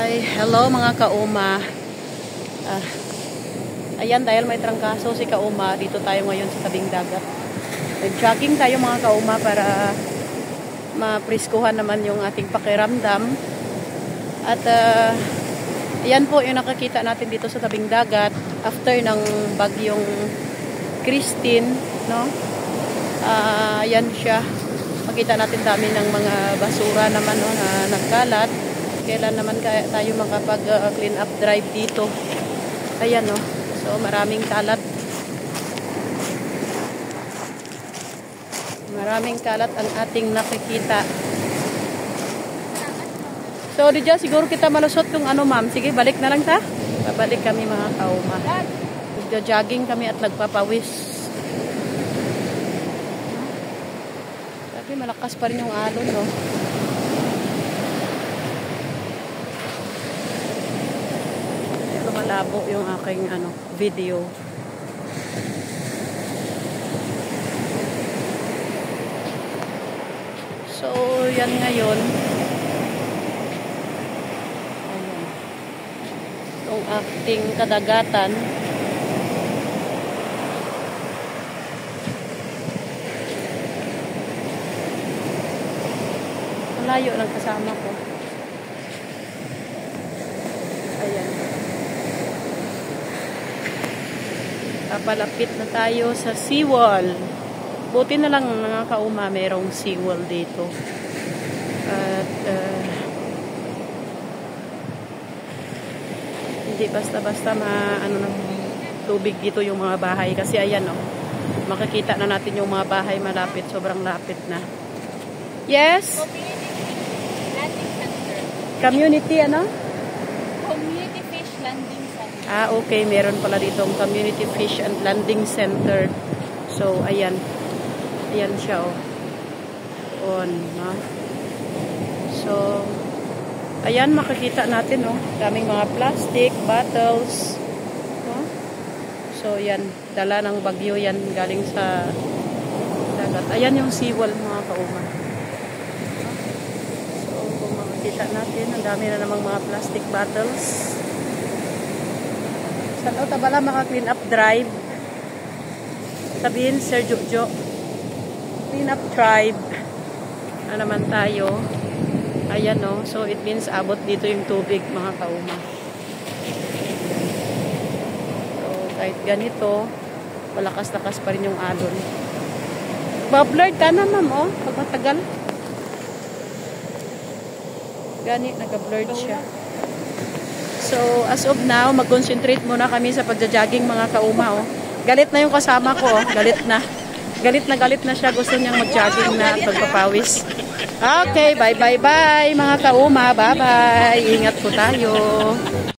Hi, hello mga kauma. Ayan, dahil may trangkaso si kauma, dito tayo ngayon sa tabing dagat. Nag-jogging tayo mga kauma para mapriskuhan naman yung ating pakiramdam. At ayan po yung nakakita natin dito sa tabing dagat after ng bagyong Christine, no? Ayan siya. Makita natin dami ng mga basura naman, no, na nagkalat. Kailan naman kaya tayo makapag clean up drive dito. Ayan, no. So maraming kalat. Maraming kalat ang ating nakikita. So diyan siguro kita malusot kung ano, ma'am. Sige, balik na lang ta. Babalik kami mga kauma. Nagja-jogging kami at nagpapawis. Tapi malakas pa rin yung alon, no. Malabo yung aking video. So yan ngayon. Ayan. Itong ating kadagatan. Malayo lang kasama ko. Ayan. Papalapit na tayo sa seawall. Buti na lang mga kauma, merong seawall dito. At hindi basta-basta ng tubig dito yung mga bahay. Kasi ayan, oh, makikita na natin yung mga bahay malapit. Sobrang lapit na. Yes? Community, ano? Community Fish Landing Center. Okay. Meron pala dito ang Community Fish and Landing Center. So, ayan. Ayan siya, oh. On, no? So, ayan, makikita natin, oh. Daming mga plastic, bottles. No? So, yan. Dala ng bagyo yan galing sa dagat. Ayan yung seawall, mga kauma. So, kung makikita natin, ang dami na namang mga plastic bottles. Saan o tabala maka-clean up drive? Sabihin, Sir Jojo. Clean up drive. Na naman tayo. Ayan, no. So, it means abot dito yung tubig, mga kauma. So, kahit ganito, malakas-lakas pa rin yung alon. Ba-blurred ka na, ma'am, oh. Pag matagal. Gani, nag-blurred siya. So, as of now, mag-concentrate muna kami sa pagja-jogging mga kauma, oh. Galit na yung kasama ko, oh. Galit na. Galit na siya. Gusto niyang mag-jogging na at magpapawis. Okay, bye mga kauma. Bye-bye. Ingat po tayo.